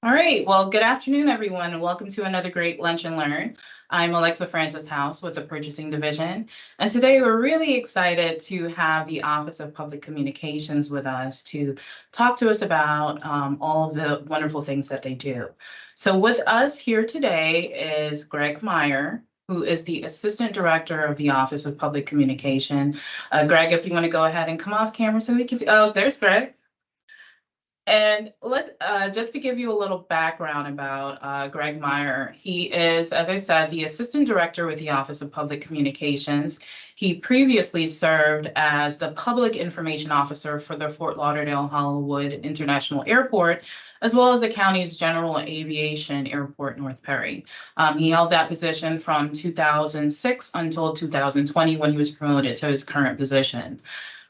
All right, well, good afternoon, everyone, and welcome to another great Lunch and Learn. I'm Alexa Francis House with the Purchasing Division, and today we're really excited to have the Office of Public Communications with us to talk to us about all of the wonderful things that they do. So with us here today is Greg Meyer, who is the Assistant Director of the Office of Public Communication. Greg, if you want to go ahead and come off camera so we can see. Oh, there's Greg. And just to give you a little background about Greg Meyer, he is, as I said, the Assistant Director with the Office of Public Communications. He previously served as the Public Information Officer for the Fort Lauderdale-Hollywood International Airport, as well as the county's General Aviation Airport, North Perry. He held that position from 2006 until 2020 when he was promoted to his current position.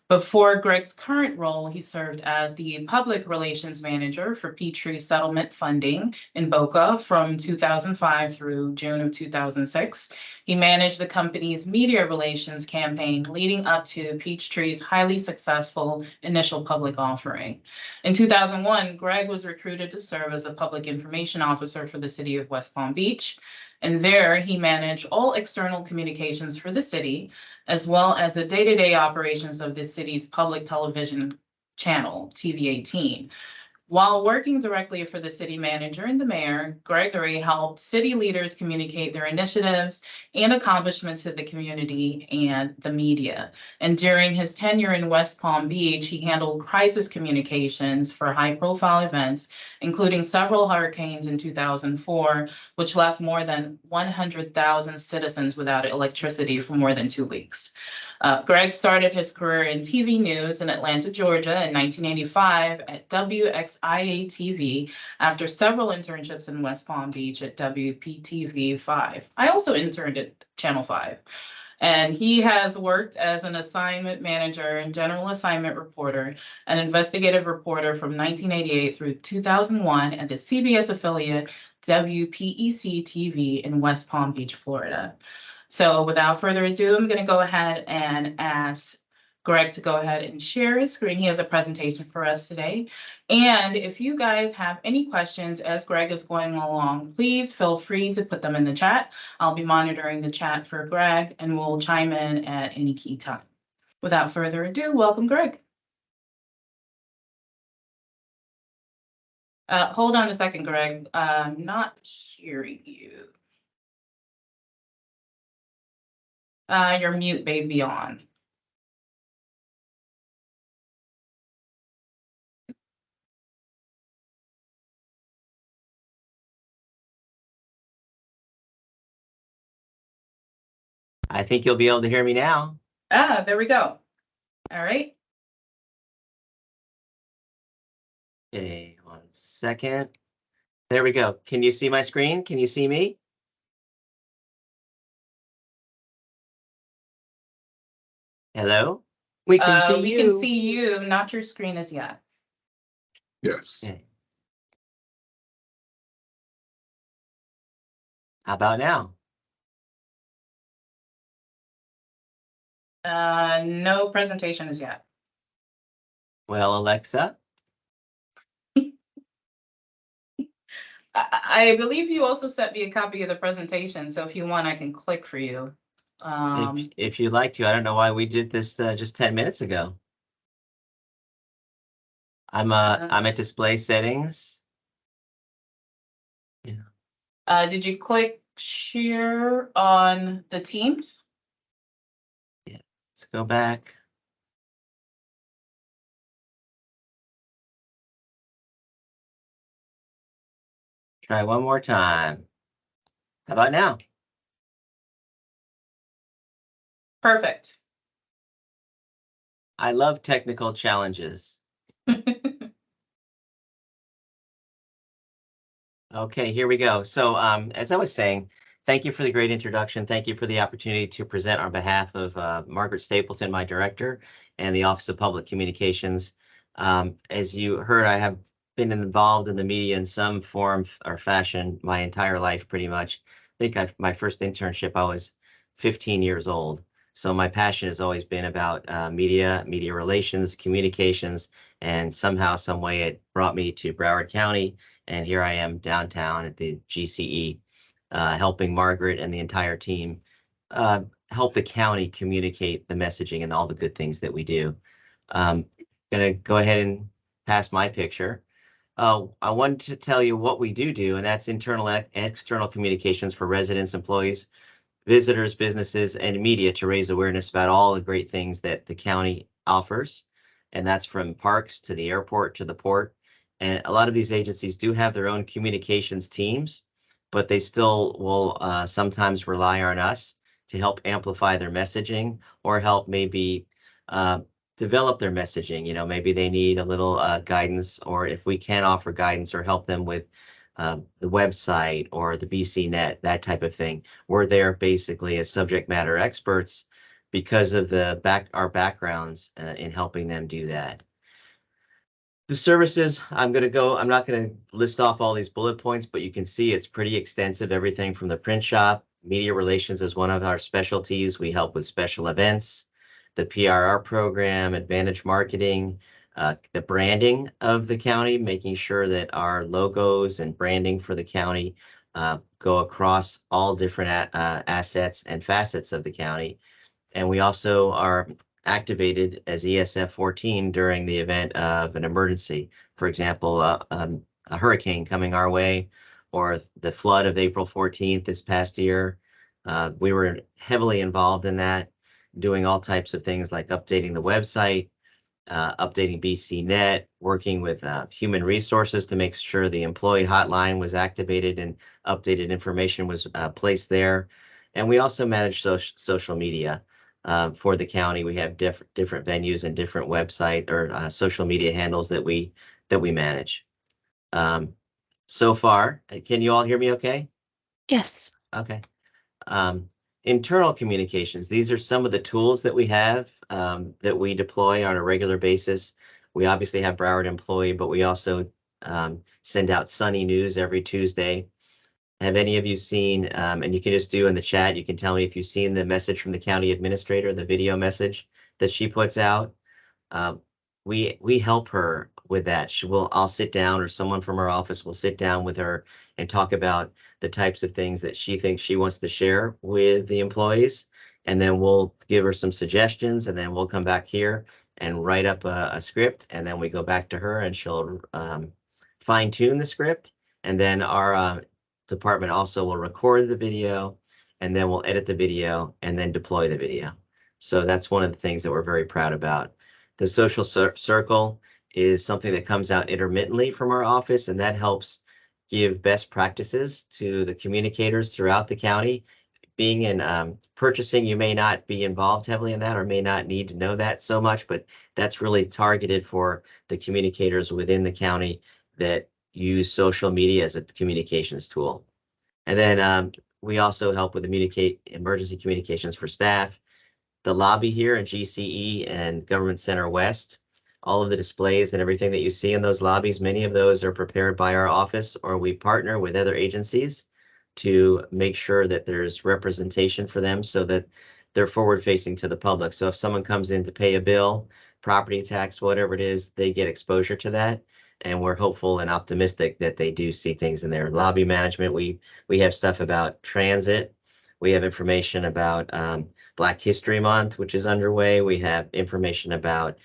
Before Greg's current role, he served as the Public Relations Manager for Peachtree Settlement Funding in Boca from 2005 through June of 2006. He managed the company's media relations campaign leading up to Peachtree's highly successful initial public offering. In 2001, Greg was recruited to serve as a Public Information Officer for the city of West Palm Beach. And there he managed all external communications for the city, as well as the day-to-day operations of the city's public television channel, TV18. While working directly for the city manager and the mayor, Gregory helped city leaders communicate their initiatives and accomplishments to the community and the media. And during his tenure in West Palm Beach, he handled crisis communications for high-profile events, including several hurricanes in 2004, which left more than 100,000 citizens without electricity for more than 2 weeks. Greg started his career in TV news in Atlanta, Georgia in 1985 at WXIA-TV after several internships in West Palm Beach at WPTV-5. I also interned at Channel 5. And he has worked as an assignment manager and general assignment reporter, an investigative reporter from 1988 through 2001 at the CBS affiliate WPEC-TV in West Palm Beach, Florida. So without further ado, I'm going to go ahead and ask Greg to go ahead and share his screen. He has a presentation for us today. And if you guys have any questions as Greg is going along, please feel free to put them in the chat. I'll be monitoring the chat for Greg and we'll chime in at any key time. Without further ado, welcome, Greg. Hold on a second, Greg. I'm not hearing you. Your mute may be on. I think you'll be able to hear me now. There we go. All right. Okay, 1 second. There we go. Can you see my screen? Can you see me? Hello? We can see you, not your screen as yet. Yes. Okay. How about now? No presentation as yet. Well, Alexa? I believe you also sent me a copy of the presentation, so if you want, I can click for you. If you'd like to. I don't know why we did this just 10 minutes ago. I'm at display settings. Yeah. Did you click share on the Teams? Yeah. Let's go back. Try one more time. How about now? Perfect. I love technical challenges. Okay, here we go. So as I was saying, thank you for the great introduction. Thank you for the opportunity to present on behalf of Margaret Stapleton, my director, and the Office of Public Communications. As you heard, I have been involved in the media in some form or fashion my entire life, pretty much. I think my first internship, I was 15 years old. So my passion has always been about media relations, communications, and somehow, some way it brought me to Broward County. And here I am downtown at the GCE, helping Margaret and the entire team help the county communicate the messaging and all the good things that we do. Gonna go ahead and pass my picture. I wanted to tell you what we do, and that's internal and external communications for residents, employees, visitors, businesses, and media to raise awareness about all the great things that the county offers. And that's from parks to the airport to the port. And a lot of these agencies do have their own communications teams, but they still will sometimes rely on us to help amplify their messaging or help maybe uh, develop their messaging. You know, maybe they need a little guidance, or if we can offer guidance or help them with the website or the BC Net, that type of thing. We're there basically as subject matter experts because of our backgrounds in helping them do that. The services, I'm not going to list off all these bullet points, but you can see it's pretty extensive. Everything from the print shop, media relations is one of our specialties. We help with special events, the PRR program, advantage marketing, the branding of the county, making sure that our logos and branding for the county go across all different assets and facets of the county. And we also are activated as ESF 14 during the event of an emergency. For example, a hurricane coming our way, or the flood of April 14th this past year. We were heavily involved in that, doing all types of things like updating the website, updating BC Net, working with human resources to make sure the employee hotline was activated and updated information was placed there. And we also manage social media for the county. We have different venues and different website or social media handles that we manage. So far, can you all hear me okay? Yes. Okay. Internal communications. These are some of the tools that we have that we deploy on a regular basis. We obviously have Broward Employee, but we also send out Sunny News every Tuesday. Have any of you seen, and you can just do in the chat, you can tell me if you've seen the message from the county administrator, the video message that she puts out. We help her with that. I'll sit down, or someone from our office will sit down with her and talk about the types of things that she thinks she wants to share with the employees. And then we'll give her some suggestions, and then we'll come back here and write up a script. And then we go back to her and she'll fine tune the script. And then our department also will record the video, and then we'll edit the video and then deploy the video. So that's one of the things that we're very proud about. The social circle is something that comes out intermittently from our office, and that helps give best practices to the communicators throughout the county. Being in purchasing, you may not be involved heavily in that or may not need to know that so much, but that's really targeted for the communicators within the county that use social media as a communications tool. And then we also help with emergency communications for staff. The lobby here at GCE and Government Center West, all of the displays and everything that you see in those lobbies, many of those are prepared by our office, or we partner with other agencies to make sure that there's representation for them so that they're forward facing to the public. So if someone comes in to pay a bill, property tax, whatever it is, they get exposure to that. And we're hopeful and optimistic that they do see things in there. Lobby management, we have stuff about transit. We have information about Black History Month, which is underway. We have information about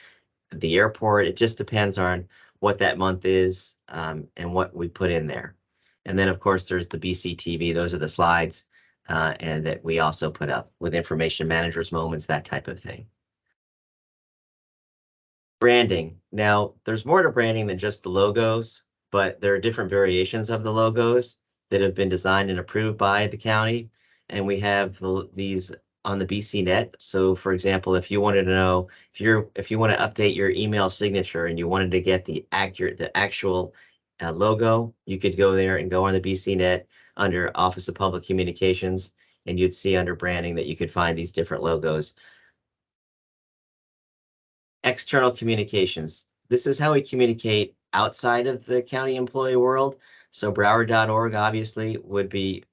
the airport. It just depends on what that month is and what we put in there. And then, of course, there's the BCTV. Those are the slides and that we also put up with information managers' moments, that type of thing. Branding. Now, there's more to branding than just the logos, but there are different variations of the logos that have been designed and approved by the county. And we have these on the BC Net. So for example, if you wanted to know, if you want to update your email signature and you wanted to get the actual logo, you could go there and go on the BC Net under Office of Public Communications, and you'd see under branding that you could find these different logos. External communications. This is how we communicate outside of the county employee world. So Broward.org obviously would be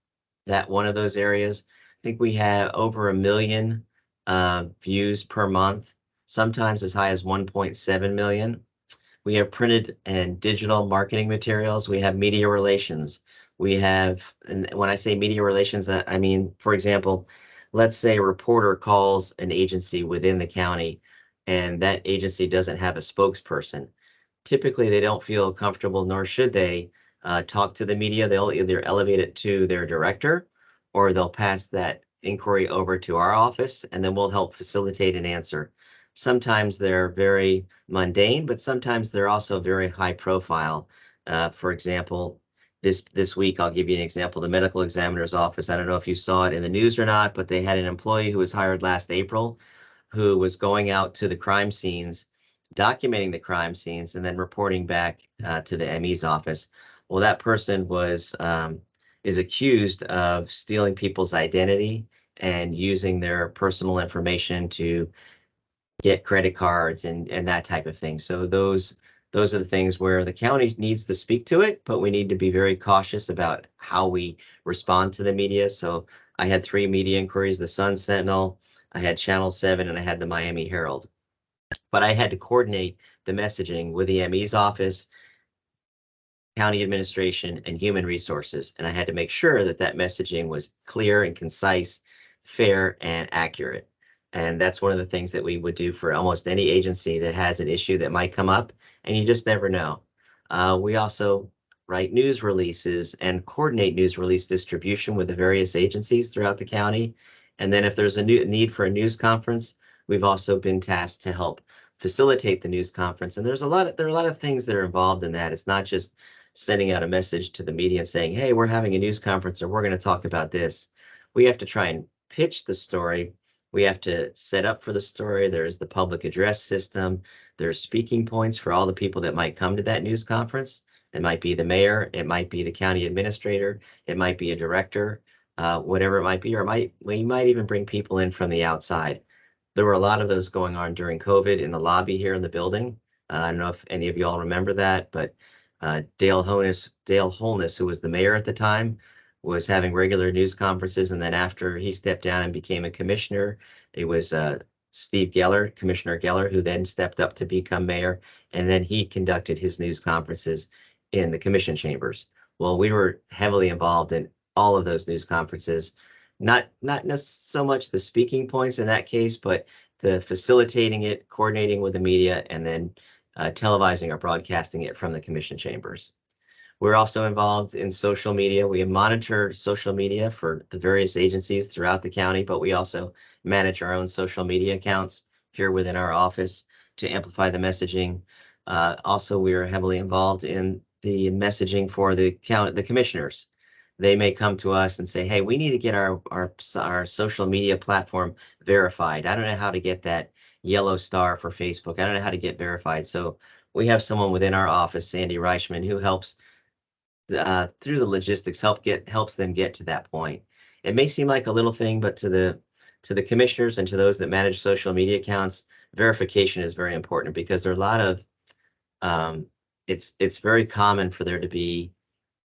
that one of those areas. I think we have over 1 million views per month, sometimes as high as 1.7 million. We have printed and digital marketing materials. We have media relations. We have, and when I say media relations, I mean, for example, let's say a reporter calls an agency within the county and that agency doesn't have a spokesperson. Typically, they don't feel comfortable, nor should they talk to the media. They'll either elevate it to their director or they'll pass that inquiry over to our office and then we'll help facilitate an answer. Sometimes they're very mundane, but sometimes they're also very high profile. For example, this week, I'll give you an example. The medical examiner's office, I don't know if you saw it in the news or not, but they had an employee who was hired last April who was going out to the crime scenes, documenting the crime scenes, and then reporting back to the ME's office. Well, that person is accused of stealing people's identity and using their personal information to get credit cards and that type of thing. So those are the things where the county needs to speak to it, but we need to be very cautious about how we respond to the media. So I had 3 media inquiries: the Sun Sentinel, I had Channel 7, and I had the Miami Herald. But I had to coordinate the messaging with the ME's office, county administration, and human resources. And I had to make sure that that messaging was clear and concise, fair, and accurate. And that's one of the things that we would do for almost any agency that has an issue that might come up, and you just never know. We also write news releases and coordinate news release distribution with the various agencies throughout the county. And then if there's a new need for a news conference, we've also been tasked to help facilitate the news conference. And there are a lot of things that are involved in that. It's not just sending out a message to the media and saying, hey, we're having a news conference or we're going to talk about this. We have to try and pitch the story. We have to set up for the story. There's the public address system. There's speaking points for all the people that might come to that news conference. It might be the mayor. It might be the county administrator. It might be a director, whatever it might be, or we might even bring people in from the outside. There were a lot of those going on during COVID in the lobby here in the building. I don't know if any of you all remember that, but Dale Holness, who was the mayor at the time, was having regular news conferences. And then after he stepped down and became a commissioner, it was Steve Geller, Commissioner Geller, who then stepped up to become mayor. And then he conducted his news conferences in the commission chambers. Well, we were heavily involved in all of those news conferences, not so much the speaking points in that case, but the facilitating it, coordinating with the media, and then televising or broadcasting it from the commission chambers. We're also involved in social media. We monitor social media for the various agencies throughout the county, but we also manage our own social media accounts here within our office to amplify the messaging. Also, we are heavily involved in the messaging for the commissioners. They may come to us and say, hey, we need to get our social media platform verified. I don't know how to get that yellow star for Facebook. I don't know how to get verified. So we have someone within our office, Sandy Reichman, who helps through the logistics, helps them get to that point. It may seem like a little thing, but to the commissioners and to those that manage social media accounts, verification is very important because there are a lot of it's very common for there to be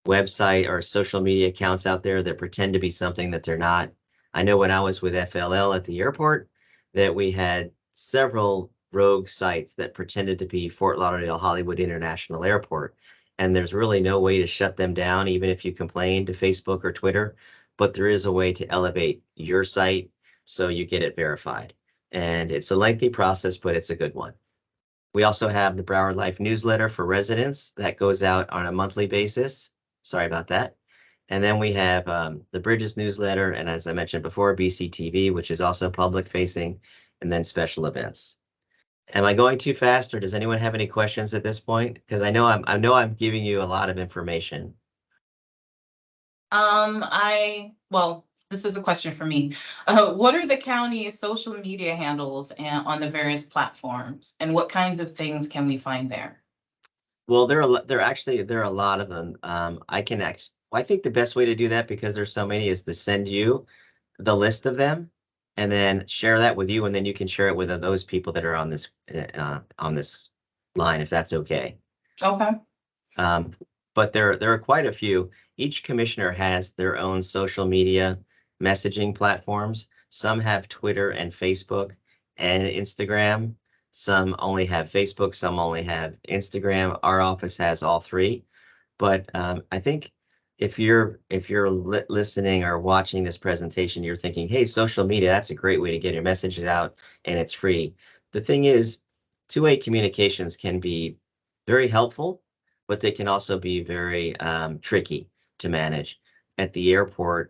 website or social media accounts out there that pretend to be something that they're not. I know when I was with FLL at the airport that we had several rogue sites that pretended to be Fort Lauderdale Hollywood International Airport. And there's really no way to shut them down, even if you complain to Facebook or Twitter. But there is a way to elevate your site so you get it verified. And it's a lengthy process, but it's a good one. We also have the Broward Life newsletter for residents that goes out on a monthly basis. Sorry about that. And then we have the Bridges newsletter, and as I mentioned before, BCTV, which is also public facing, and then special events. Am I going too fast, or does anyone have any questions at this point? Because I know I'm giving you a lot of information. Well, this is a question for me. What are the county's social media handles on the various platforms, and what kinds of things can we find there? Well, there are a lot of them. I think the best way to do that, because there's so many, is to send you the list of them and then share that with you, and then you can share it with those people that are on this line, if that's okay. Okay. But there are quite a few. Each commissioner has their own social media messaging platforms. Some have Twitter and Facebook and Instagram. Some only have Facebook, some only have Instagram. Our office has all three. But I think if you're listening or watching this presentation, you're thinking, hey, social media, that's a great way to get your messages out and it's free. The thing is, two-way communications can be very helpful, but they can also be very tricky to manage. At the airport,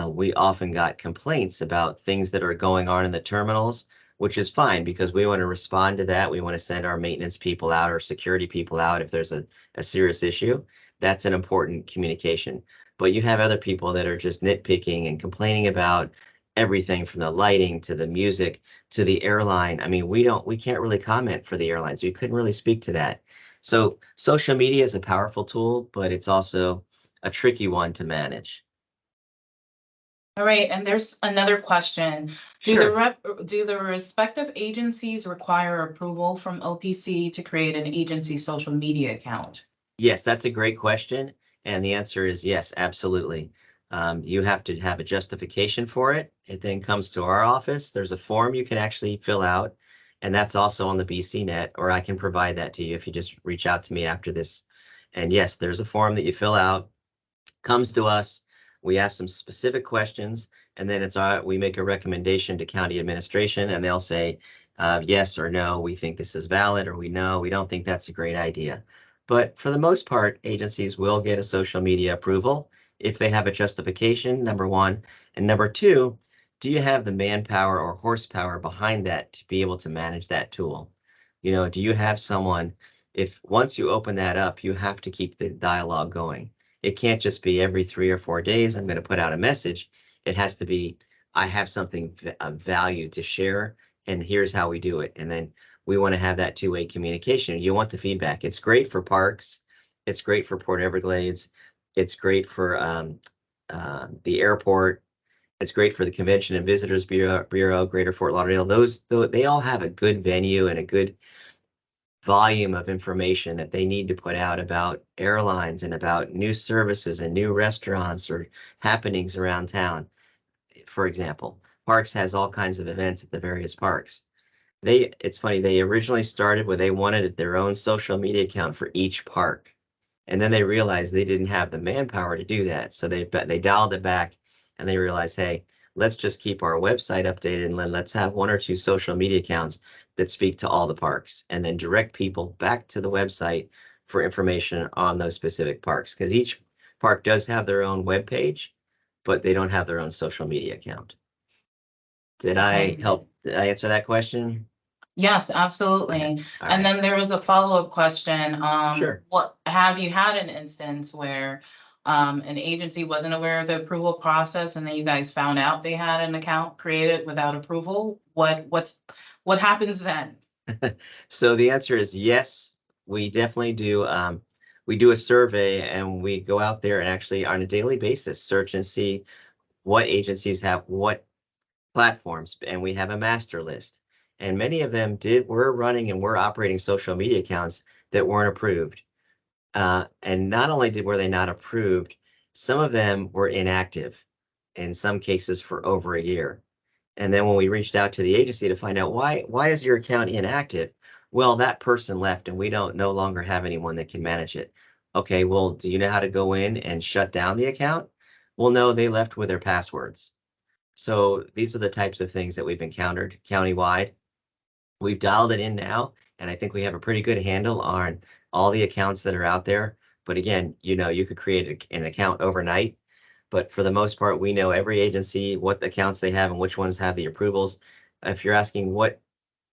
we often got complaints about things that are going on in the terminals, which is fine because we want to respond to that. We want to send our maintenance people out or security people out if there's a serious issue. That's an important communication. But you have other people that are just nitpicking and complaining about everything from the lighting to the music to the airline. I mean, we can't really comment for the airlines. We couldn't really speak to that. So social media is a powerful tool, but it's also a tricky one to manage. All right, and there's another question. Sure. Do the respective agencies require approval from OPC to create an agency social media account? Yes, that's a great question. And the answer is yes, absolutely. You have to have a justification for it. It then comes to our office. There's a form you can actually fill out, and that's also on the BCNet, or I can provide that to you if you just reach out to me after this. And yes, there's a form that you fill out, comes to us. We ask some specific questions, and then we make a recommendation to county administration, and they'll say yes or no. We think this is valid, or we don't think that's a great idea. But for the most part, agencies will get a social media approval if they have a justification, number one. And number two, do you have the manpower or horsepower behind that to be able to manage that tool? Do you have someone, if once you open that up, you have to keep the dialogue going. It can't just be every 3 or 4 days, I'm going to put out a message. It has to be, I have something of value to share, and here's how we do it. And then we want to have that two-way communication. You want the feedback. It's great for parks. It's great for Port Everglades. It's great for the airport. It's great for the Convention and Visitors Bureau, Greater Fort Lauderdale. They all have a good venue and a good volume of information that they need to put out about airlines and about new services and new restaurants or happenings around town. For example, Parks has all kinds of events at the various parks. It's funny, they originally started where they wanted their own social media account for each park. And then they realized they didn't have the manpower to do that. So they dialed it back and they realized, hey, let's just keep our website updated and let's have 1 or 2 social media accounts that speak to all the parks and then direct people back to the website for information on those specific parks. Because each park does have their own web page, but they don't have their own social media account. Did I answer that question? Yes, absolutely. Okay. All And right. then there was a follow-up question. Sure. What have you had an instance where an agency wasn't aware of the approval process and then you guys found out they had an account created without approval? What happens then? So the answer is yes, we definitely do. We do a survey and we go out there and actually on a daily basis search and see what agencies have what platforms, and we have a master list. And many of them were running and were operating social media accounts that weren't approved. And not only were they not approved, some of them were inactive, in some cases for over a year. And then when we reached out to the agency to find out why is your account inactive? Well, that person left and we don't no longer have anyone that can manage it. Okay, well, do you know how to go in and shut down the account? Well, no, they left with their passwords. So these are the types of things that we've encountered countywide. We've dialed it in now, and I think we have a pretty good handle on all the accounts that are out there. But again, you could create an account overnight. But for the most part, we know every agency, what accounts they have and which ones have the approvals. If you're asking what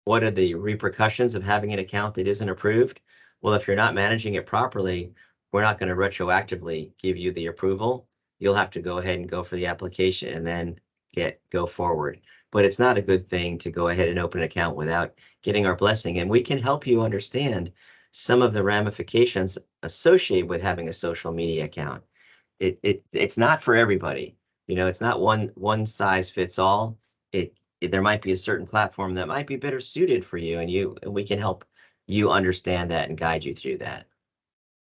are the repercussions of having an account that isn't approved? Well, if you're not managing it properly, we're not going to retroactively give you the approval. You'll have to go ahead and go for the application and then go forward. But it's not a good thing to go ahead and open an account without getting our blessing. And we can help you understand some of the ramifications associated with having a social media account. It's not for everybody. It's not one size fits all. There might be a certain platform that might be better suited for you, and we can help you understand that and guide you through that.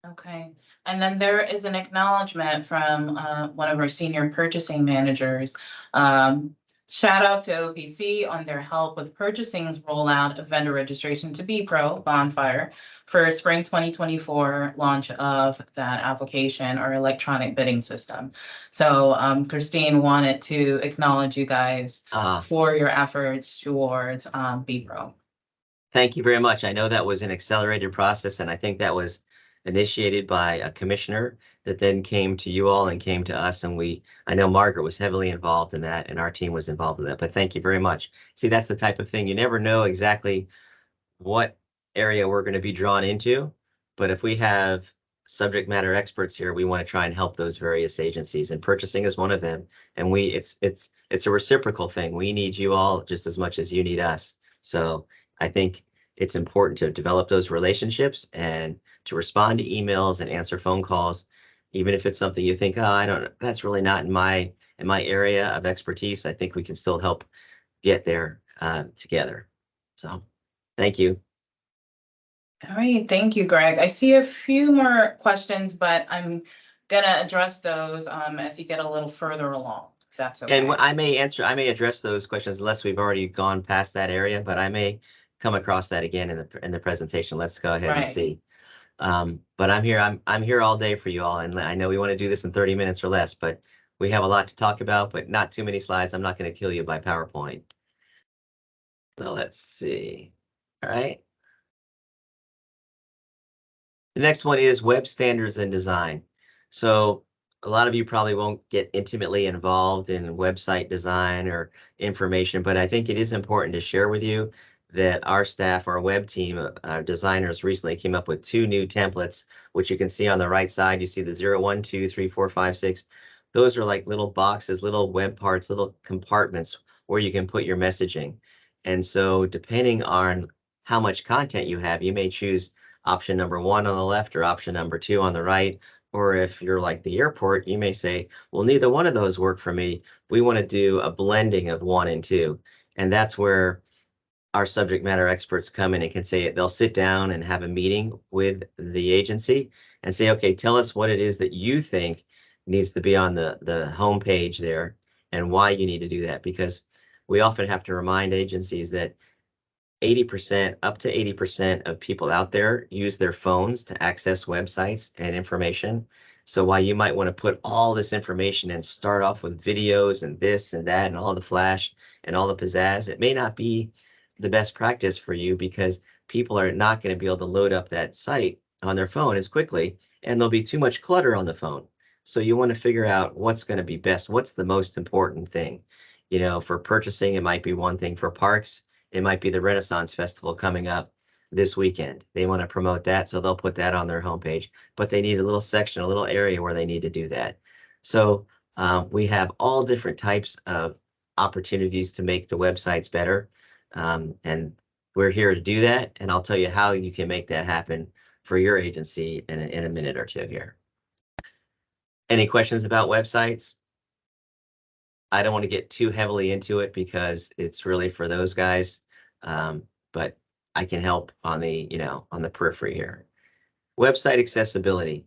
Okay, and then there is an acknowledgement from one of our senior purchasing managers. Shout out to OPC on their help with purchasing's rollout of vendor registration to BPro Bonfire for spring 2024 launch of that application or electronic bidding system. So Christine wanted to acknowledge you guys for your efforts towards BPro. Thank you very much. I know that was an accelerated process, and I think that was initiated by a commissioner that then came to you all and came to us. And I know Margaret was heavily involved in that, and our team was involved in that. But thank you very much. See, that's the type of thing. You never know exactly what area we're going to be drawn into. But if we have subject matter experts here, we want to try and help those various agencies, and purchasing is one of them. And it's a reciprocal thing. We need you all just as much as you need us. So I think it's important to develop those relationships and to respond to emails and answer phone calls, even if it's something you think, oh, that's really not in my area of expertise. I think we can still help get there together. So thank you. All right, thank you, Greg. I see a few more questions, but I'm gonna address those as you get a little further along, if that's okay. And I may address those questions unless we've already gone past that area, but I may come across that again in the presentation. Let's go ahead and see. But I'm here all day for you all, and I know we want to do this in 30 minutes or less, but we have a lot to talk about, but not too many slides. I'm not going to kill you by PowerPoint. So let's see. All right. The next one is web standards and design. So a lot of you probably won't get intimately involved in website design or information, but I think it is important to share with you that our staff, our web team, designers recently came up with 2 new templates, which you can see on the right side. You see the 0, 1, 2, 3, 4, 5, 6. Those are like little boxes, little web parts, little compartments where you can put your messaging. And so depending on how much content you have, you may choose option number 1 on the left or option number 2 on the right. Or if you're like the airport, you may say, well, neither one of those work for me. We want to do a blending of 1 and 2. And that's where our subject matter experts come in and can say they'll sit down and have a meeting with the agency and say, okay, tell us what it is that you think needs to be on the home page there and why you need to do that. Because we often have to remind agencies that 80%, up to 80% of people out there use their phones to access websites and information. So while you might want to put all this information and start off with videos and this and that and all the flash and all the pizzazz, it may not be the best practice for you because people are not going to be able to load up that site on their phone as quickly, and there'll be too much clutter on the phone. So you want to figure out what's going to be best. What's the most important thing? You know, for purchasing, it might be one thing. For parks, it might be the Renaissance Festival coming up this weekend. They want to promote that, so they'll put that on their homepage. But they need a little section, a little area where they need to do that. So we have all different types of opportunities to make the websites better. And we're here to do that. And I'll tell you how you can make that happen for your agency in a minute or two here. Any questions about websites? I don't want to get too heavily into it because it's really for those guys, but I can help on the periphery here. Website accessibility.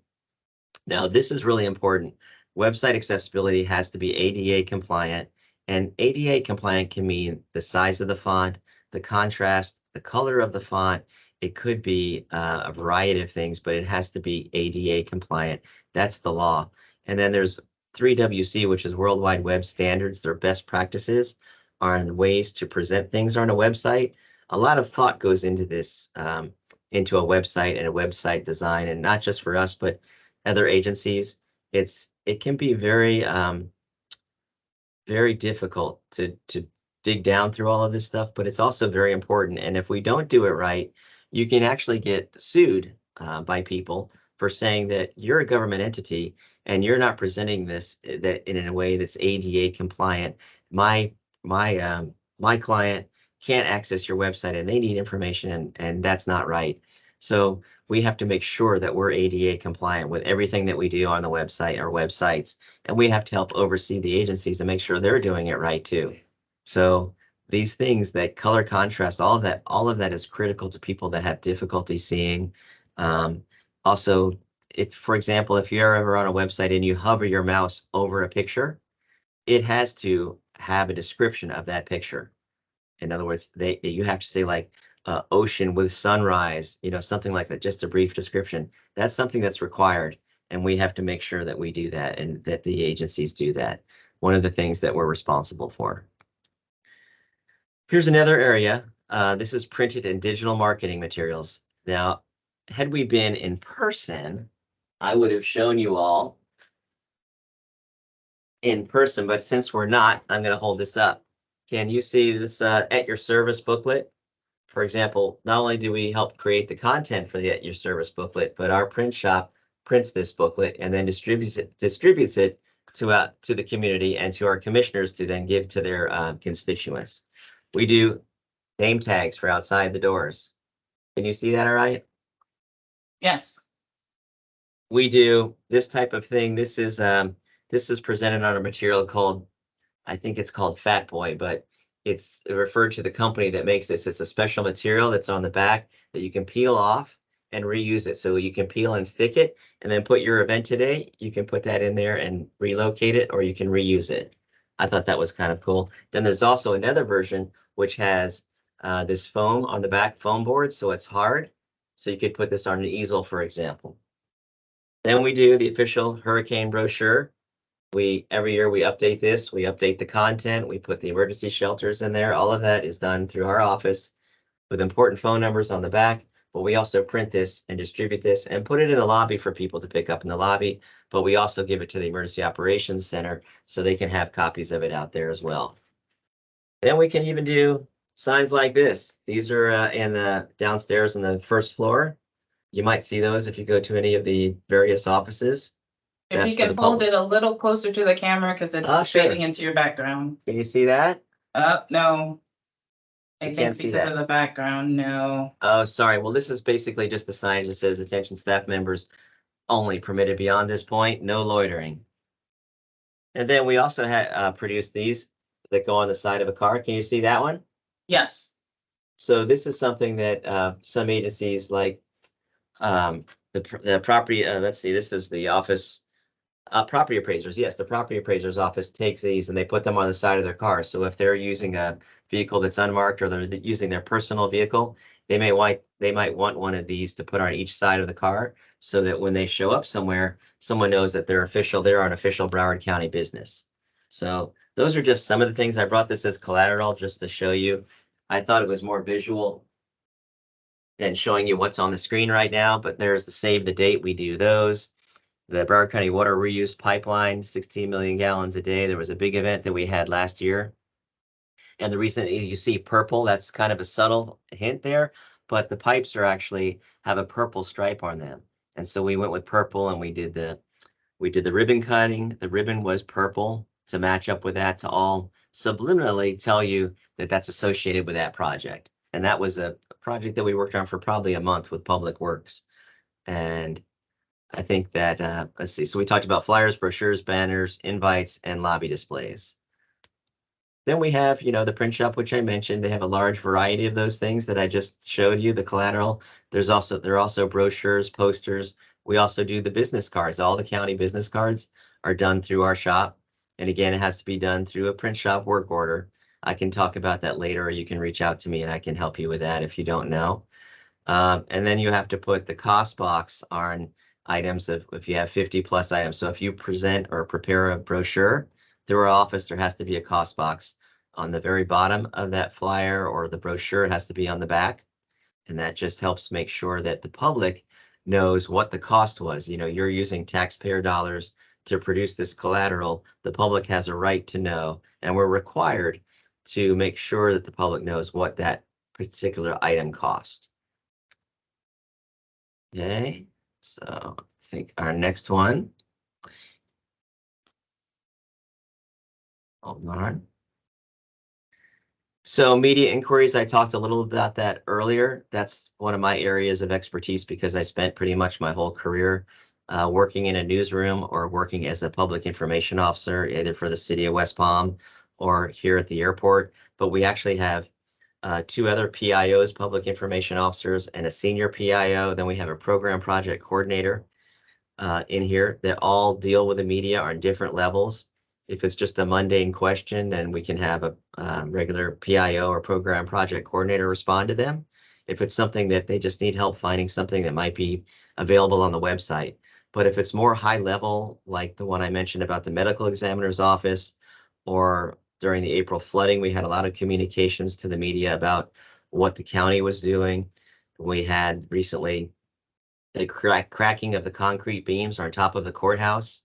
Now, this is really important. Website accessibility has to be ADA compliant, and ADA compliant can mean the size of the font, the contrast, the color of the font. It could be a variety of things, but it has to be ADA compliant. That's the law. And then there's 3WC, which is World Wide Web Standards. Their best practices on ways to present things on a website. A lot of thought goes into this, into a website and a website design, and not just for us, but other agencies. It can be very very difficult to dig down through all of this stuff, but it's also very important. And if we don't do it right, you can actually get sued by people for saying that you're a government entity and you're not presenting this that in a way that's ADA compliant. My client can't access your website and they need information, and that's not right. So we have to make sure that we're ADA compliant with everything that we do on the website or websites, and we have to help oversee the agencies to make sure they're doing it right too. So these things, that color contrast, all of that is critical to people that have difficulty seeing. Also, if, for example, if you're ever on a website and you hover your mouse over a picture, it has to have a description of that picture. In other words, you have to say like ocean with sunrise, something like that, just a brief description. That's something that's required, and we have to make sure that we do that and that the agencies do that. One of the things that we're responsible for. Here's another area. This is printed and digital marketing materials. Now, had we been in person, I would have shown you all in person, but since we're not, I'm going to hold this up. Can you see this at your service booklet? For example, not only do we help create the content for the at your service booklet, but our print shop prints this booklet and then distributes it to the community and to our commissioners to then give to their constituents. We do name tags for outside the doors. Can you see that all right? Yes. We do this type of thing. This is presented on a material called, I think it's called Fat Boy, but it's referred to the company that makes this. It's a special material that's on the back that you can peel off and reuse it. So you can peel and stick it and then put your event today. You can put that in there and relocate it, or you can reuse it. I thought that was kind of cool. Then there's also another version which has this foam on the back, foam board, so it's hard. So you could put this on an easel, for example. Then we do the official hurricane brochure. Every year we update this, we update the content, we put the emergency shelters in there. All of that is done through our office with important phone numbers on the back. But we also print this and distribute this and put it in the lobby for people to pick up in the lobby. But we also give it to the Emergency Operations Center so they can have copies of it out there as well. Then we can even do signs like this. These are in the downstairs on the first floor. You might see those if you go to any of the various offices. If That's you for can the hold public. it a little closer to the camera because it's Sure. fading into your background. Can you see that? No. I You think can't see because that. of the background, no. Oh, sorry. Well, this is basically just a sign that says attention staff members only permitted beyond this point, no loitering. And then we also had produced these that go on the side of a car. Can you see that one? Yes. So this is something that some agencies like the property, let's see, this is the office, property appraisers. Yes, the property appraiser's office takes these and they put them on the side of their car. So if they're using a vehicle that's unmarked or they're using their personal vehicle, they might want one of these to put on each side of the car so that when they show up somewhere, someone knows that they're on official Broward County business. So those are just some of the things. I brought this as collateral just to show you. I thought it was more visual than showing you what's on the screen right now, but there's the save the date. We do those. The Broward County Water Reuse Pipeline, 16 million gallons a day. There was a big event that we had last year. And the reason you see purple, that's kind of a subtle hint there, but the pipes actually have a purple stripe on them. And so we went with purple and we did the ribbon cutting. The ribbon was purple to match up with that, to all subliminally tell you that that's associated with that project. And that was a project that we worked on for probably a month with Public Works. And I think that, let's see, so we talked about flyers, brochures, banners, invites, and lobby displays. Then we have, the print shop, which I mentioned. They have a large variety of those things that I just showed you, the collateral. There are also brochures, posters. We also do the business cards. All the county business cards are done through our shop. And again, it has to be done through a print shop work order. I can talk about that later, or you can reach out to me and I can help you with that if you don't know. And then you have to put the cost box on items if you have 50 plus items. So if you present or prepare a brochure through our office, there has to be a cost box on the very bottom of that flyer or the brochure. It has to be on the back. And that just helps make sure that the public knows what the cost was. You're using taxpayer dollars to produce this collateral. The public has a right to know, and we're required to make sure that the public knows what that particular item cost. Okay, so I think our next one. Hold on. So media inquiries, I talked a little about that earlier. That's one of my areas of expertise because I spent pretty much my whole career working in a newsroom or working as a public information officer, either for the city of West Palm or here at the airport. But we actually have two other PIOs, public information officers, and a senior PIO. Then we have a program project coordinator in here that all deal with the media on different levels. If it's just a mundane question, then we can have a regular PIO or program project coordinator respond to them. If it's something that they just need help finding something that might be available on the website. But if it's more high level, like the one I mentioned about the medical examiner's office, or during the April flooding, we had a lot of communications to the media about what the county was doing. We had recently the cracking of the concrete beams on top of the courthouse.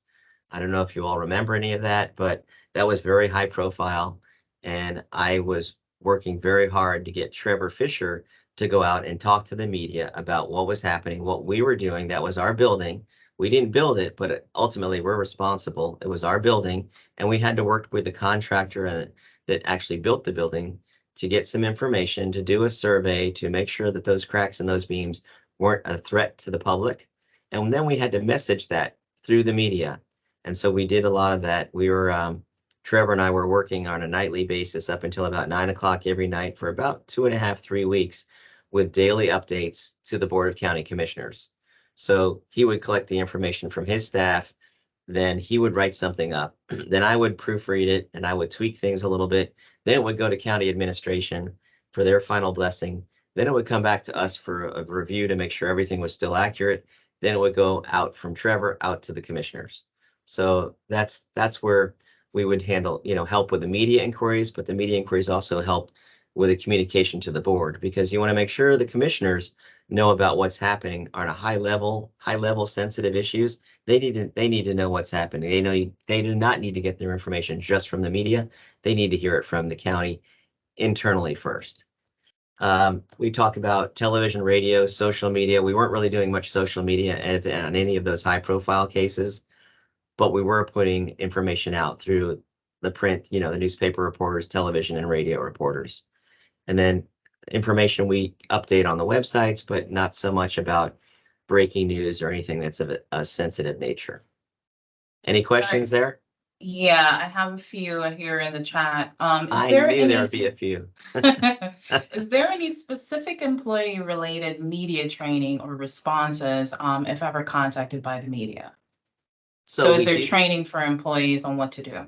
I don't know if you all remember any of that, but that was very high profile. And I was working very hard to get Trevor Fisher to go out and talk to the media about what was happening, what we were doing. That was our building. We didn't build it, but ultimately we're responsible. It was our building, and we had to work with the contractor that actually built the building to get some information, to do a survey, to make sure that those cracks in those beams weren't a threat to the public. And then we had to message that through the media. And so we did a lot of that. We were, Trevor and I were working on a nightly basis up until about 9 o'clock every night for about 2.5, 3 weeks with daily updates to the Board of County Commissioners. So he would collect the information from his staff, then he would write something up. Then I would proofread it and I would tweak things a little bit. Then it would go to county administration for their final blessing. Then it would come back to us for a review to make sure everything was still accurate. Then it would go out from Trevor out to the commissioners. So that's where we would handle, help with the media inquiries, but the media inquiries also help with the communication to the board, because you want to make sure the commissioners know about what's happening on a high level sensitive issues. They need to know what's happening. They do not need to get their information just from the media. They need to hear it from the county internally first. We talk about television, radio, social media. We weren't really doing much social media on any of those high profile cases, but we were putting information out through the print, the newspaper reporters, television and radio reporters. And then information we update on the websites, but not so much about breaking news or anything that's of a sensitive nature. Any questions there? Yeah, I have a few here in the chat. I knew there would be a few. Is there any specific employee-related media training or responses, if ever contacted by the media? So is there training for employees on what to do?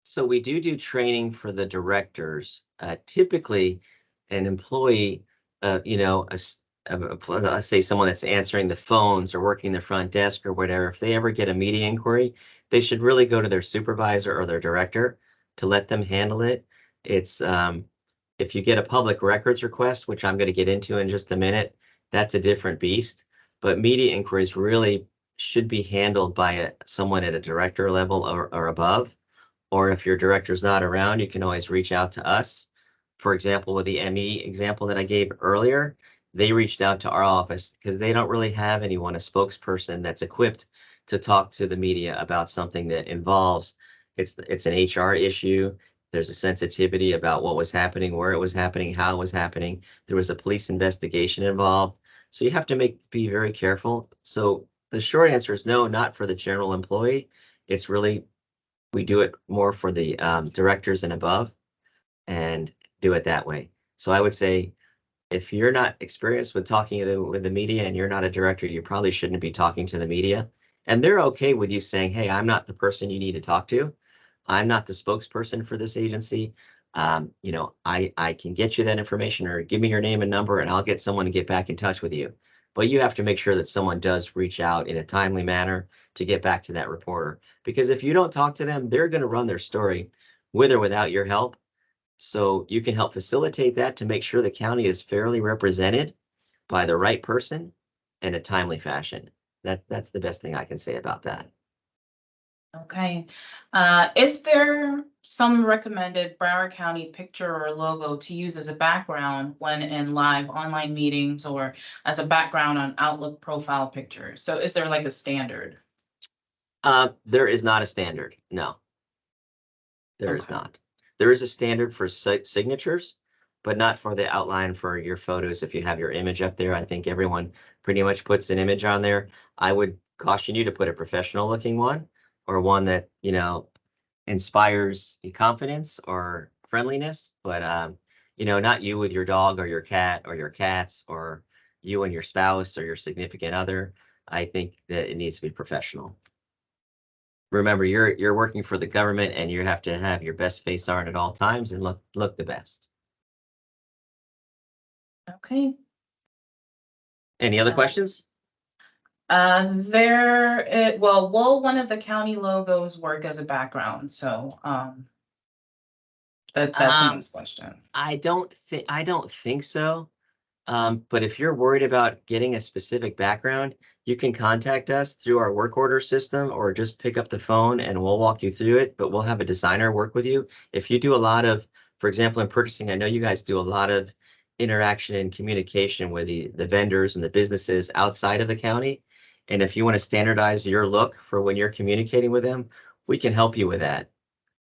So we do training for the directors. Typically, an employee, let's say someone that's answering the phones or working the front desk or whatever, if they ever get a media inquiry, they should really go to their supervisor or their director to let them handle it. It's if you get a public records request, which I'm going to get into in just a minute, that's a different beast. But media inquiries really should be handled by someone at a director level or above. Or if your director's not around, you can always reach out to us. For example, with the ME example that I gave earlier, they reached out to our office because they don't really have anyone, a spokesperson that's equipped to talk to the media about something that involves, it's an HR issue. There's a sensitivity about what was happening, where it was happening, how it was happening. There was a police investigation involved. So you have to be very careful. So the short answer is no, not for the general employee. It's really, we do it more for the directors and above and do it that way. So I would say if you're not experienced with talking with the media and you're not a director, you probably shouldn't be talking to the media. And they're okay with you saying, hey, I'm not the person you need to talk to. I'm not the spokesperson for this agency. I can get you that information, or give me your name and number and I'll get someone to get back in touch with you. But you have to make sure that someone does reach out in a timely manner to get back to that reporter. Because if you don't talk to them, they're going to run their story with or without your help. So you can help facilitate that to make sure the county is fairly represented by the right person in a timely fashion. That's the best thing I can say about that. Okay. Is there some recommended Broward County picture or logo to use as a background when in live online meetings, or as a background on Outlook profile pictures? So is there like a standard? There is not a standard. No, there is not. There is a standard for signatures, but not for the outline for your photos. If you have your image up there, I think everyone pretty much puts an image on there. I would caution you to put a professional looking one, or one that, inspires confidence or friendliness, but, not you with your dog or your cat or your cats, or you and your spouse or your significant other. I think that it needs to be professional. remember, you're working for the government and you have to have your best face on at all times and look the best. Okay. Any other Uh, questions? Well, will one of the county logos work as a background? So, that's a nice question. I don't think so. But if you're worried about getting a specific background, you can contact us through our work order system or just pick up the phone and we'll walk you through it, but we'll have a designer work with you. If you do a lot of, for example, in purchasing, I know you guys do a lot of interaction and communication with the vendors and the businesses outside of the county. And if you want to standardize your look for when you're communicating with them, we can help you with that.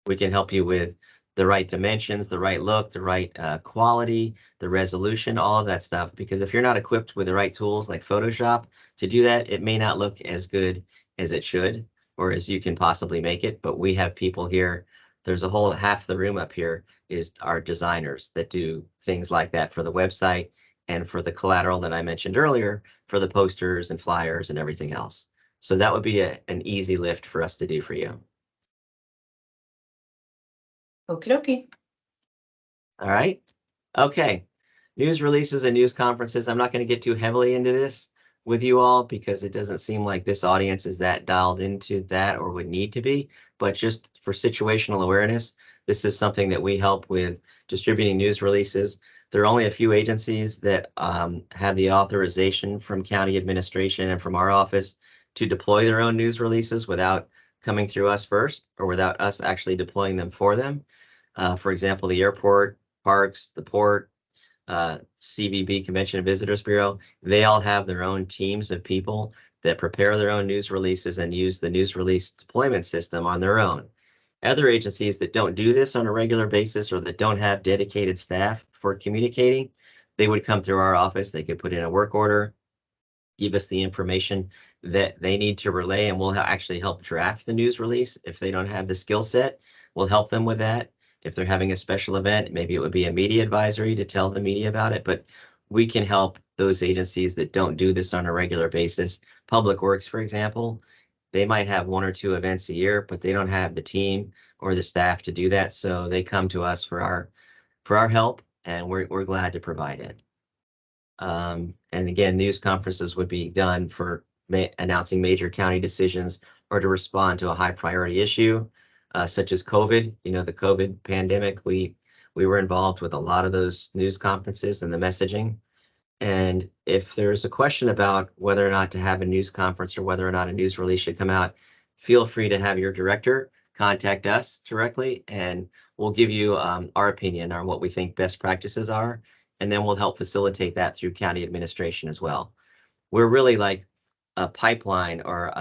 We can help you with the right dimensions, the right look, the right quality, the resolution, all of that stuff. Because if you're not equipped with the right tools like Photoshop to do that, it may not look as good as it should or as you can possibly make it. But we have people here. There's a whole half the room up here is our designers that do things like that for the website and for the collateral that I mentioned earlier for the posters and flyers and everything else. So that would be an easy lift for us to do for you. Okie dokie. All right. Okay. News releases and news conferences. I'm not going to get too heavily into this with you all because it doesn't seem like this audience is that dialed into that or would need to be. But just for situational awareness, this is something that we help with distributing news releases. There are only a few agencies that have the authorization from county administration and from our office to deploy their own news releases without coming through us first or without us actually deploying them for them. For example, the airport, parks, the port, CVB, Convention and Visitors Bureau, they all have their own teams of people that prepare their own news releases and use the news release deployment system on their own. Other agencies that don't do this on a regular basis or that don't have dedicated staff for communicating, they would come through our office. They could put in a work order, give us the information that they need to relay, and we'll actually help draft the news release. If they don't have the skill set, we'll help them with that. If they're having a special event, maybe it would be a media advisory to tell the media about it, but we can help those agencies that don't do this on a regular basis. Public Works, for example, they might have one or two events a year, but they don't have the team or the staff to do that. So they come to us for our help, and we're glad to provide it. And again, news conferences would be done for announcing major county decisions or to respond to a high priority issue, such as COVID. You know, the COVID pandemic, we were involved with a lot of those news conferences and the messaging. And if there's a question about whether or not to have a news conference or whether or not a news release should come out, feel free to have your director contact us directly, and we'll give you our opinion on what we think best practices are, and then we'll help facilitate that through county administration as well. We're really like a pipeline or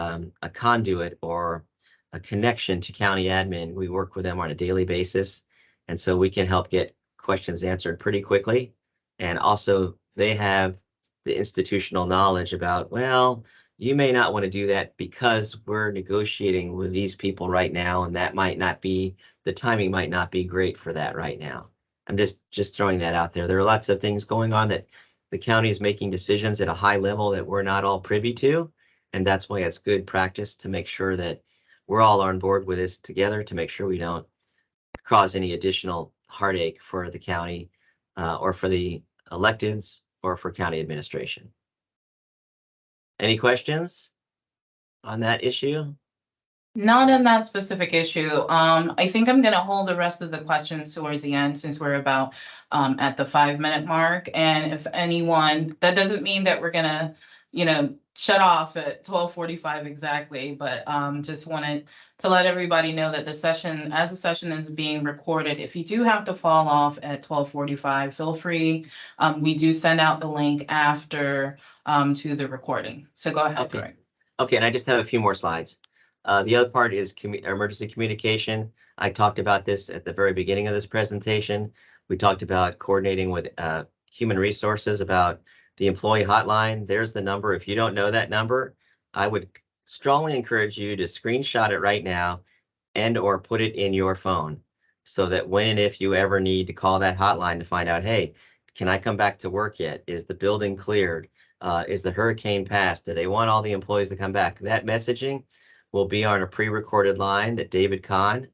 a conduit or a connection to county admin. We work with them on a daily basis, and so we can help get questions answered pretty quickly. And also, they have the institutional knowledge about, well, you may not want to do that because we're negotiating with these people right now, and that might not be, the timing might not be great for that right now. I'm just throwing that out there. There are lots of things going on that the county is making decisions at a high level that we're not all privy to. And that's why it's good practice to make sure that we're all on board with this together to make sure we don't cause any additional heartache for the county or for the electeds or for county administration. Any questions on that issue? Not in that specific issue. I think I'm gonna hold the rest of the questions towards the end since we're about at the 5 minute mark. And if anyone, that doesn't mean that we're gonna, shut off at 12:45 exactly, but just wanted to let everybody know that the session is being recorded, if you do have to fall off at 12:45, feel free. We do send out the link after to the recording. So go ahead, Okay. Greg. Okay, and I just have a few more slides. The other part is emergency communication. I talked about this at the very beginning of this presentation. We talked about coordinating with human resources about the employee hotline. There's the number. If you don't know that number, I would strongly encourage you to screenshot it right now and or put it in your phone so that when and if you ever need to call that hotline to find out, hey, can I come back to work yet? Is the building cleared? Is the hurricane passed? Do they want all the employees to come back? That messaging will be on a pre-recorded line that David Kahn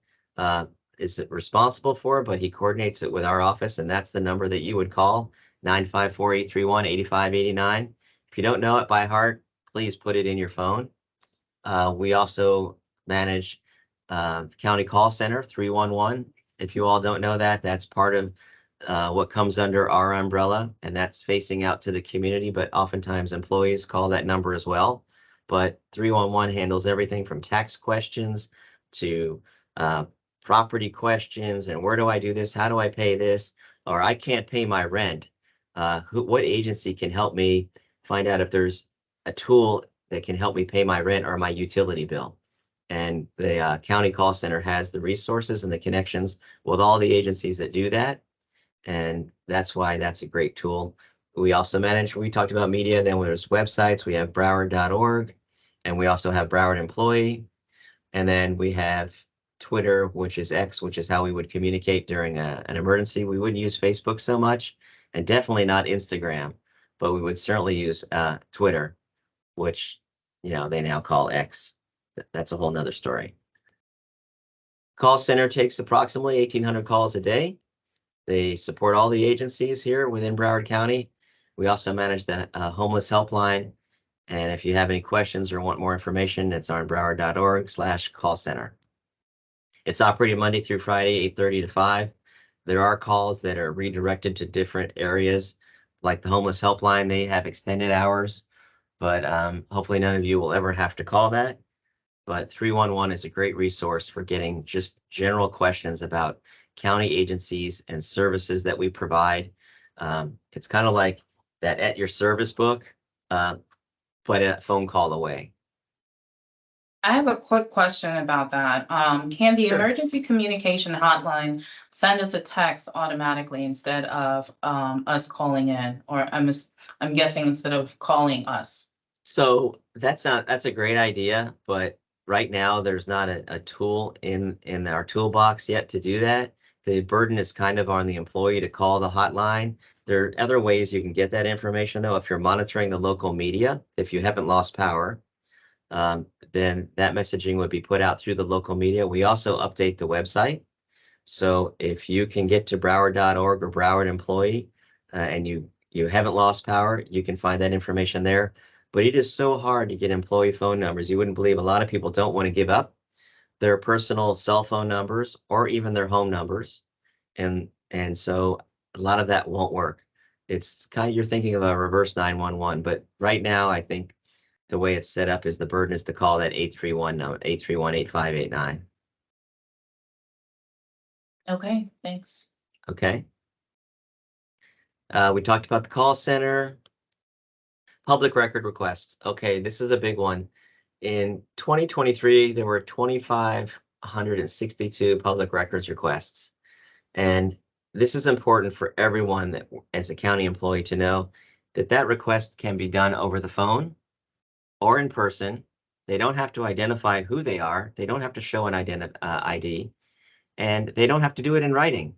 is responsible for, but he coordinates it with our office, and that's the number that you would call, 954-831-8589. If you don't know it by heart, please put it in your phone. We also manage the county call center, 311. If you all don't know that, that's part of what comes under our umbrella, and that's facing out to the community, but oftentimes employees call that number as well. But 311 handles everything from tax questions to property questions, and where do I do this? How do I pay this? Or I can't pay my rent. What agency can help me find out if there's a tool that can help me pay my rent or my utility bill? And the county call center has the resources and the connections with all the agencies that do that. And that's why that's a great tool. We also manage, we talked about media, then there's websites. We have broward.org, and we also have Broward Employee. And then we have Twitter, which is X, which is how we would communicate during an emergency. We wouldn't use Facebook so much, and definitely not Instagram, but we would certainly use Twitter, which, they now call X. That's a whole nother story. Call center takes approximately 1,800 calls a day. They support all the agencies here within Broward County. We also manage the homeless helpline. And if you have any questions or want more information, it's on broward.org/call center. It's operating Monday through Friday, 8:30 to 5. There are calls that are redirected to different areas, like the homeless helpline. They have extended hours, but hopefully none of you will ever have to call that. But 311 is a great resource for getting just general questions about county agencies and services that we provide. It's kind of like that at your service book, but a phone call away. I have a quick question about that. Can the Sure. emergency communication hotline send us a text automatically instead of us calling in? Or I'm guessing instead of calling us. So that's a great idea, but right now there's not a tool in our toolbox yet to do that. The burden is kind of on the employee to call the hotline. There are other ways you can get that information, though. If you're monitoring the local media, if you haven't lost power, then that messaging would be put out through the local media. We also update the website. So if you can get to broward.org or Broward Employee, and you haven't lost power, you can find that information there. But it is so hard to get employee phone numbers. You wouldn't believe a lot of people don't want to give up their personal cell phone numbers or even their home numbers. And so a lot of that won't work. It's kind of, you're thinking of a reverse 911, but right now I think the way it's set up is the burden is to call that 831 number, 831-8589. Okay, thanks. Okay. We talked about the call center. Public record requests. Okay, this is a big one. In 2023, there were 2,562 public records requests. And this is important for everyone that, as a county employee, to know that that request can be done over the phone or in person. They don't have to identify who they are. They don't have to show an ID, and they don't have to do it in writing.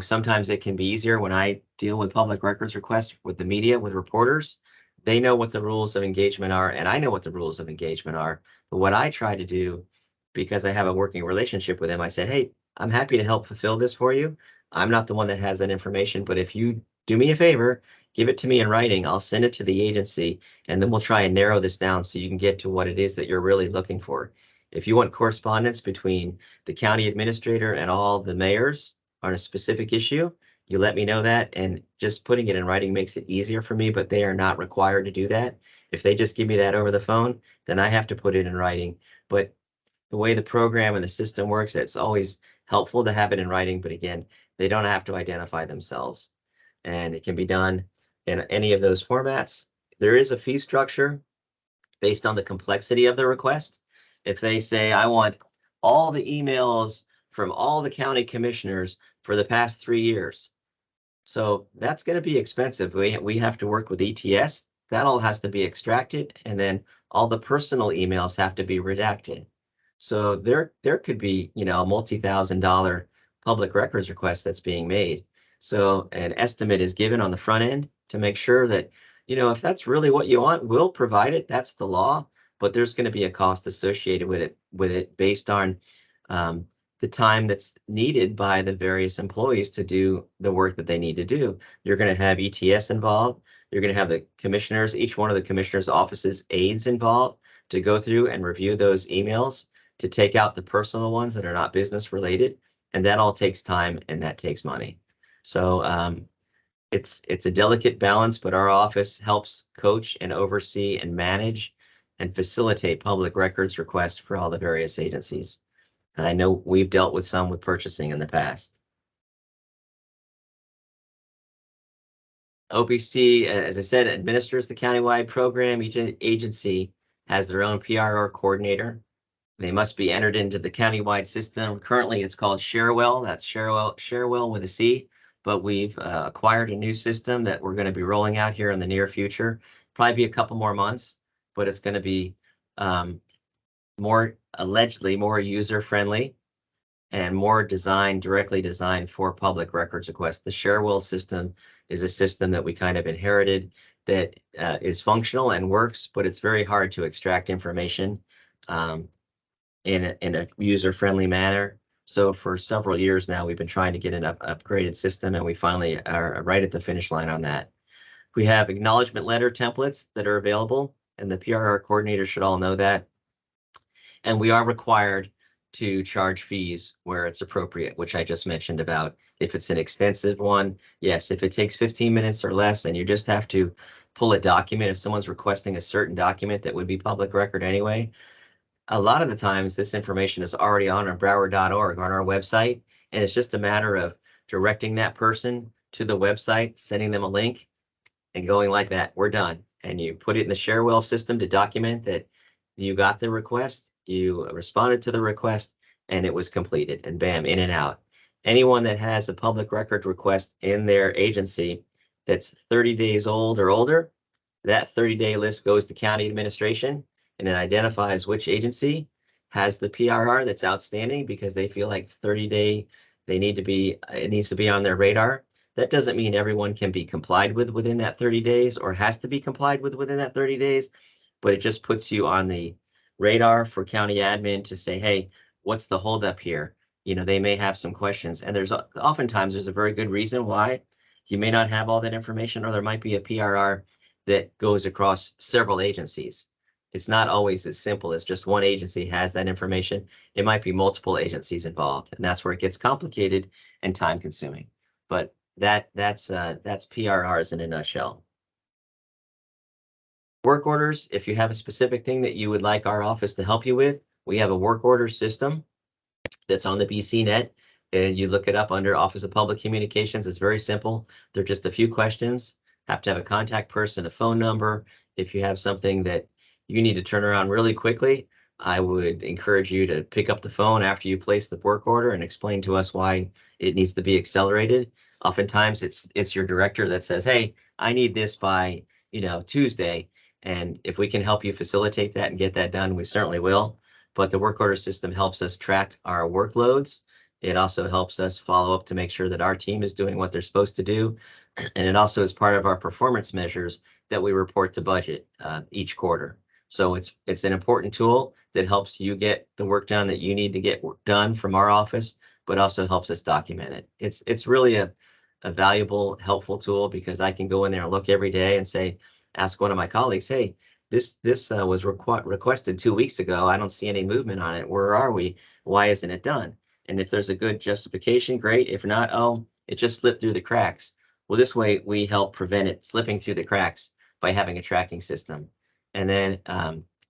Sometimes it can be easier when I deal with public records requests with the media, with reporters. They know what the rules of engagement are, and I know what the rules of engagement are. But what I try to do, because I have a working relationship with them, I said, hey, I'm happy to help fulfill this for you. I'm not the one that has that information, but if you do me a favor, give it to me in writing, I'll send it to the agency, and then we'll try and narrow this down so you can get to what it is that you're really looking for. If you want correspondence between the county administrator and all the mayors on a specific issue, you let me know that, and just putting it in writing makes it easier for me, but they are not required to do that. If they just give me that over the phone, then I have to put it in writing. But the way the program and the system works, it's always helpful to have it in writing, but again, they don't have to identify themselves. And it can be done in any of those formats. There is a fee structure based on the complexity of the request. If they say, I want all the emails from all the county commissioners for the past 3 years. So that's going to be expensive. We have to work with ETS. That all has to be extracted, and then all the personal emails have to be redacted. So there could be, a multi-$1,000 public records request that's being made. So an estimate is given on the front end to make sure that, if that's really what you want, we'll provide it. That's the law. but there's going to be a cost associated with it based on the time that's needed by the various employees to do the work that they need to do. You're going to have ETS involved. You're going to have the commissioners, each one of the commissioners' offices aides involved to go through and review those emails to take out the personal ones that are not business related. And that all takes time and that takes money. So it's a delicate balance, but our office helps coach and oversee and manage and facilitate public records requests for all the various agencies. And I know we've dealt with some with purchasing in the past. OPC, as I said, administers the countywide program. Each agency has their own PRR coordinator. They must be entered into the countywide system. Currently, it's called Sharewell. That's Sharewell with a C. But we've acquired a new system that we're going to be rolling out here in the near future. Probably be a couple more months, but it's going to be allegedly more user friendly and more directly designed for public records requests. The Sharewell system is a system that we kind of inherited that is functional and works, but it's very hard to extract information in a user-friendly manner. So for several years now, we've been trying to get an upgraded system, and we finally are right at the finish line on that. We have acknowledgement letter templates that are available, and the PRR coordinator should all know that. And we are required to charge fees where it's appropriate, which I just mentioned about if it's an extensive one. Yes, if it takes 15 minutes or less and you just have to pull a document, if someone's requesting a certain document that would be public record anyway, a lot of the times this information is already on our Broward.org on our website, and it's just a matter of directing that person to the website, sending them a link, and going like that. We're done. And you put it in the Sharewell system to document that you got the request, you responded to the request, and it was completed, and bam, in and out. Anyone that has a public record request in their agency that's 30 days old or older, that 30-day list goes to county administration, and it identifies which agency has the PRR that's outstanding because they feel like 30-day, it needs to be on their radar. That doesn't mean everyone can be complied with within that 30 days or has to be complied with within that 30 days, but it just puts you on the radar for county admin to say, hey, what's the holdup here? You know, they may have some questions, and oftentimes there's a very good reason why you may not have all that information, or there might be a PRR that goes across several agencies. It's not always as simple as just one agency has that information. It might be multiple agencies involved, and that's where it gets complicated and time consuming. But that's PRRs in a nutshell. Work orders, if you have a specific thing that you would like our office to help you with, we have a work order system that's on the BCNet, and you look it up under Office of Public Communications. It's very simple. They're just a few questions. Have to have a contact person, a phone number. If you have something that you need to turn around really quickly, I would encourage you to pick up the phone after you place the work order and explain to us why it needs to be accelerated. Oftentimes it's your director that says, hey, I need this by, Tuesday. And if we can help you facilitate that and get that done, we certainly will. But the work order system helps us track our workloads. It also helps us follow up to make sure that our team is doing what they're supposed to do. And it also is part of our performance measures that we report to budget each quarter. So it's an important tool that helps you get the work done that you need to get done from our office, but also helps us document it. It's really a valuable, helpful tool because I can go in there and look every day and ask one of my colleagues, hey, this was requested 2 weeks ago. I don't see any movement on it. Where are we? Why isn't it done? And if there's a good justification, great. If not, oh, it just slipped through the cracks. Well, this way we help prevent it slipping through the cracks by having a tracking system. And then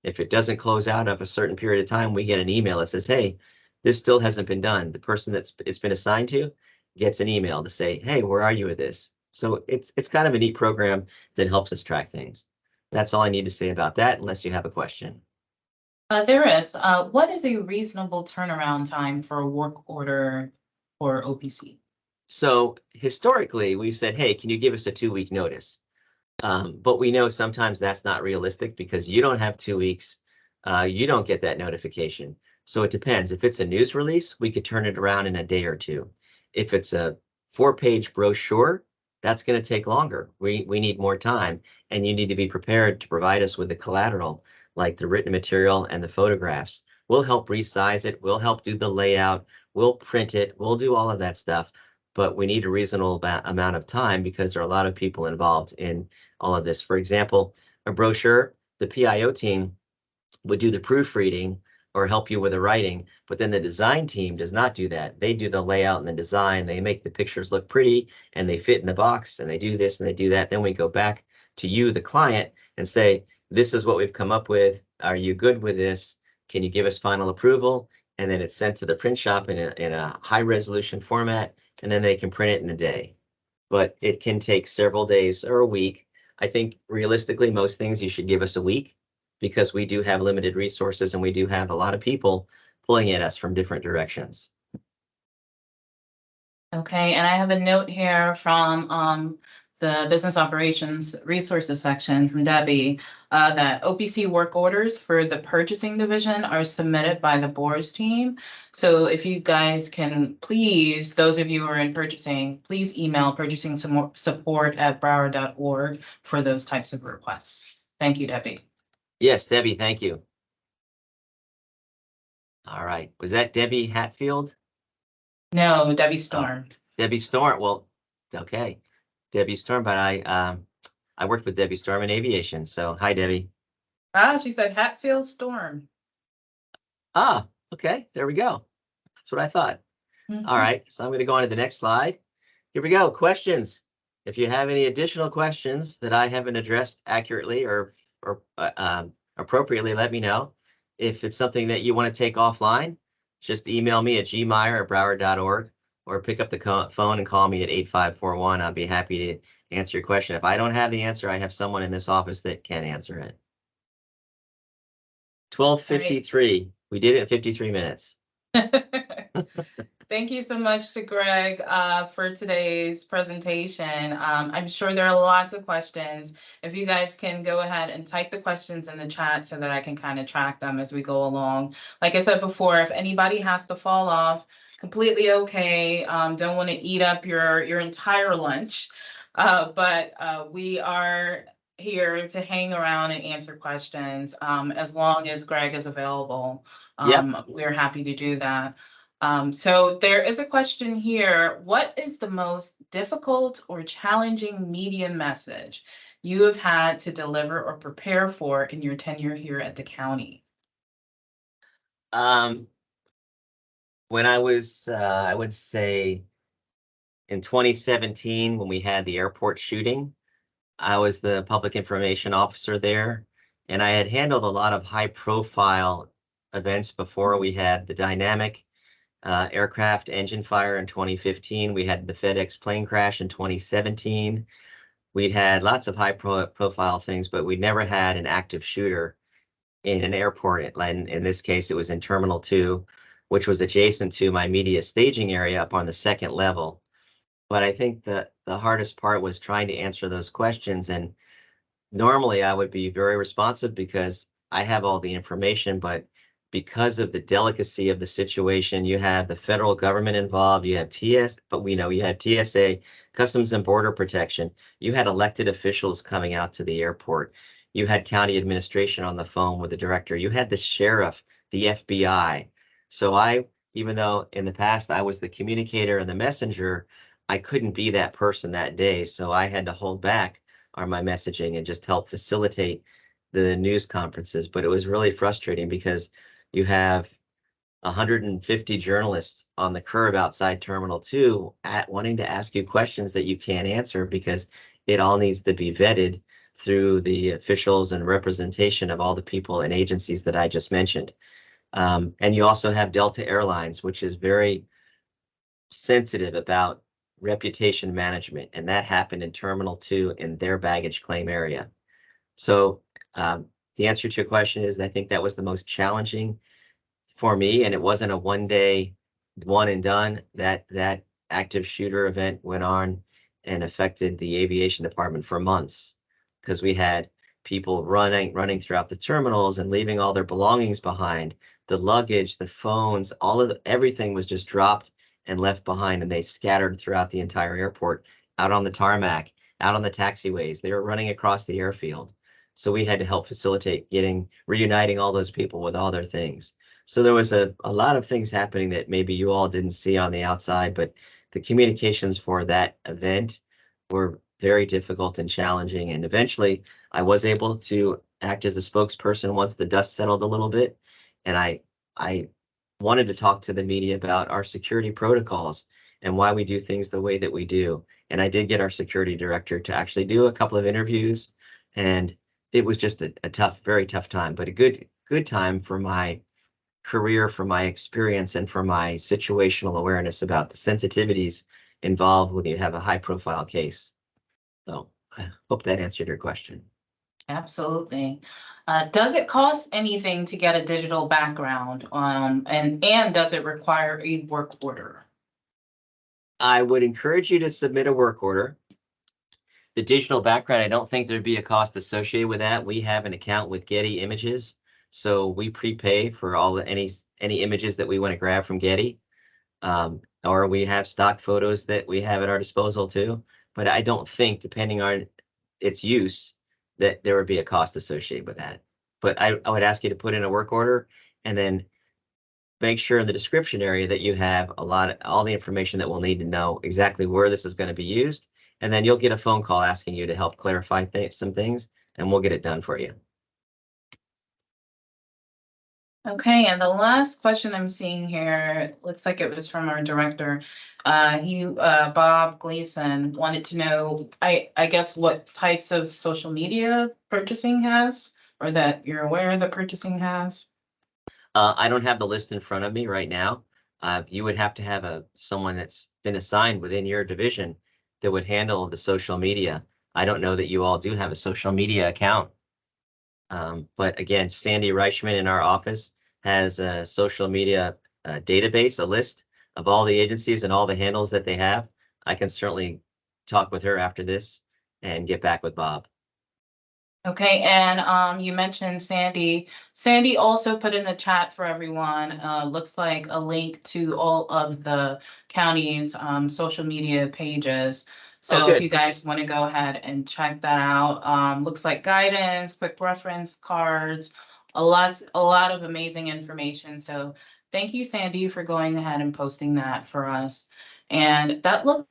if it doesn't close out of a certain period of time, we get an email that says, hey, this still hasn't been done. The person it's been assigned to gets an email to say, hey, where are you with this? So it's kind of a neat program that helps us track things. That's all I need to say about that, unless you have a question. There is. What is a reasonable turnaround time for a work order or OPC? So historically, we've said, hey, can you give us a 2-week notice? But we know sometimes that's not realistic because you don't have 2 weeks. You don't get that notification. So it depends. If it's a news release, we could turn it around in a day or two. If it's a 4-page brochure, that's going to take longer. We need more time, and you need to be prepared to provide us with the collateral like the written material and the photographs. We'll help resize it. We'll help do the layout. We'll print it. We'll do all of that stuff. But we need a reasonable amount of time because there are a lot of people involved in all of this. For example, a brochure, the PIO team would do the proofreading or help you with the writing, but then the design team does not do that. They do the layout and the design. They make the pictures look pretty and they fit in the box and they do this and they do that. Then we go back to you, the client, and say, this is what we've come up with. Are you good with this? Can you give us final approval? And then it's sent to the print shop in a high resolution format, and then they can print it in a day. But it can take several days or a week. I think realistically, most things you should give us a week, because we do have limited resources and we do have a lot of people pulling at us from different directions. Okay, and I have a note here from the Business Operations Resources section from Debbie that OPC work orders for the purchasing division are submitted by the boards team. So if you guys can please, those of you who are in purchasing, please email purchasing support@broward.org for those types of requests. Thank you, Debbie. Yes, Debbie, thank you. All right, was that Debbie Hatfield? No, Debbie Storm. Debbie Storm. Well, okay, Debbie Storm, but I worked with Debbie Storm in aviation. So hi, Debbie. Ah, she said Hatfield Storm. Ah, okay, there we go. That's what I thought. All right, so I'm going to go on to the next slide. Here we go. Questions. If you have any additional questions that I haven't addressed accurately or appropriately, let me know. If it's something that you want to take offline, just email me at gmeyer@broward.org or pick up the phone and call me at 8541. I'll be happy to answer your question. If I don't have the answer, I have someone in this office that can answer it. 12:53. We did it in 53 minutes. Thank you so much to Greg for today's presentation. I'm sure there are lots of questions. If you guys can go ahead and type the questions in the chat so that I can kind of track them as we go along. Like I said before, if anybody has to fall off, completely okay. Don't want to eat up your entire lunch, but we are here to hang around and answer questions as long as Greg is available. Yep. We're happy to do that. So there is a question here. What is the most difficult or challenging media message you have had to deliver or prepare for in your tenure here at the county? When I was, I would say in 2017, when we had the airport shooting, I was the public information officer there, and I had handled a lot of high profile events before. We had the dynamic aircraft engine fire in 2015. We had the FedEx plane crash in 2017. We'd had lots of high profile things, but we never had an active shooter in an airport. In this case, it was in Terminal 2, which was adjacent to my media staging area up on the second level. But I think the hardest part was trying to answer those questions. And normally I would be very responsive because I have all the information, but because of the delicacy of the situation, you have the federal government involved, you have you had TSA, Customs and Border Protection, you had elected officials coming out to the airport, you had county administration on the phone with the director, you had the sheriff, the FBI. So even though in the past I was the communicator and the messenger, I couldn't be that person that day. So I had to hold back on my messaging and just help facilitate the news conferences. But it was really frustrating because you have 150 journalists on the curb outside Terminal 2 wanting to ask you questions that you can't answer because it all needs to be vetted through the officials and representation of all the people and agencies that I just mentioned. And you also have Delta Airlines, which is very sensitive about reputation management, and that happened in Terminal 2 in their baggage claim area. So the answer to your question is I think that was the most challenging for me, and it wasn't a one-day one and done. That active shooter event went on and affected the aviation department for months because we had people running throughout the terminals and leaving all their belongings behind. The luggage, the phones, everything was just dropped and left behind, and they scattered throughout the entire airport, out on the tarmac, out on the taxiways. They were running across the airfield. So we had to help facilitate reuniting all those people with all their things. So there was a lot of things happening that maybe you all didn't see on the outside, but the communications for that event were very difficult and challenging. And eventually I was able to act as a spokesperson once the dust settled a little bit. And I wanted to talk to the media about our security protocols and why we do things the way that we do. And I did get our security director to actually do a couple of interviews, and it was just a tough, very tough time, but a good time for my career, for my experience, and for my situational awareness about the sensitivities involved when you have a high profile case. So I hope that answered your question. Absolutely. Does it cost anything to get a digital background? And does it require a work order? I would encourage you to submit a work order. The digital background, I don't think there'd be a cost associated with that. We have an account with Getty Images, so we prepay for any images that we want to grab from Getty. Or we have stock photos that we have at our disposal too. But I don't think, depending on its use, that there would be a cost associated with that. But I would ask you to put in a work order and then make sure in the description area that you have all the information that we'll need to know exactly where this is going to be used. And then you'll get a phone call asking you to help clarify some things, and we'll get it done for you. Okay, and the last question I'm seeing here, looks like it was from our director. Bob Gleason wanted to know, I guess, what types of social media purchasing has, or that you're aware that purchasing has. I don't have the list in front of me right now. You would have to have someone that's been assigned within your division that would handle the social media. I don't know that you all do have a social media account. But again, Sandy Reichman in our office has a social media database, a list of all the agencies and all the handles that they have. I can certainly talk with her after this and get back with Bob. Okay, and you mentioned Sandy. Sandy also put in the chat for everyone, looks like a link to all of the county's social media pages. So if good. you guys want to go ahead and check that out, looks like guidance, quick reference cards, a lot of amazing information. So thank you, Sandy, for going ahead and posting that for us. And that looks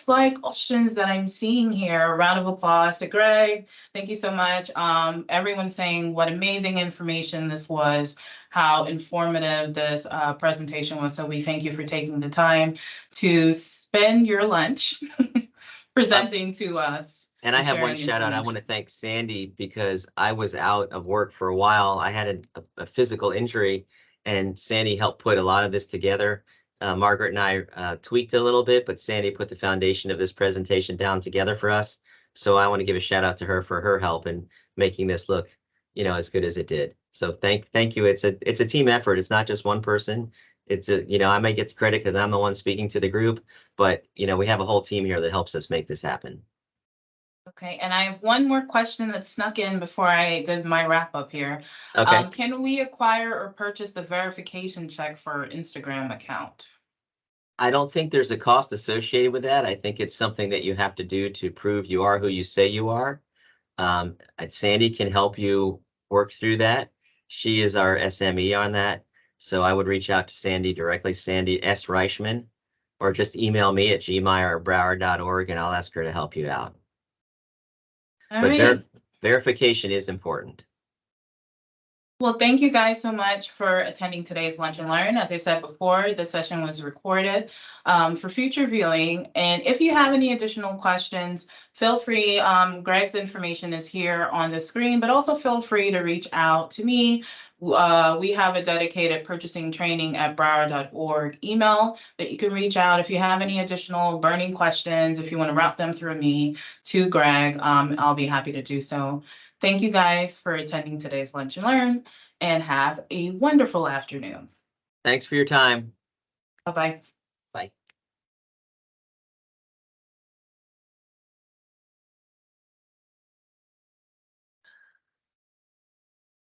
like questions that I'm seeing here. A round of applause to Greg. Thank you so much. Everyone's saying what amazing information this was, how informative this presentation was. So we thank you for taking the time to spend your lunch presenting to us. And I have one sharing shout out. I information. want to thank Sandy because I was out of work for a while. I had a physical injury, and Sandy helped put a lot of this together. Margaret and I tweaked a little bit, but Sandy put the foundation of this presentation down together for us. So I want to give a shout out to her for her help in making this look, as good as it did. So thank you. It's a team effort. It's not just one person. I may get the credit because I'm the one speaking to the group, but we have a whole team here that helps us make this happen. Okay, and I have one more question that snuck in before I did my wrap up here. Okay. Can we acquire or purchase the verification check for our Instagram account? I don't think there's a cost associated with that. I think it's something that you have to do to prove you are who you say you are. Sandy can help you work through that. She is our SME on that. So I would reach out to Sandy directly, Sandy S. Reichman, or just email me at gmeyer@broward.org and I'll ask her to help you out. All But right. verification is important. Well, thank you guys so much for attending today's Lunch and Learn. As I said before, the session was recorded for future viewing. And if you have any additional questions, feel free. Greg's information is here on the screen, but also feel free to reach out to me. We have a dedicated purchasing training at broward.org email that you can reach out if you have any additional burning questions. If you want to route them through me to Greg, I'll be happy to do so. Thank you guys for attending today's Lunch and Learn, and have a wonderful afternoon. Thanks for your time. Bye-bye. Bye.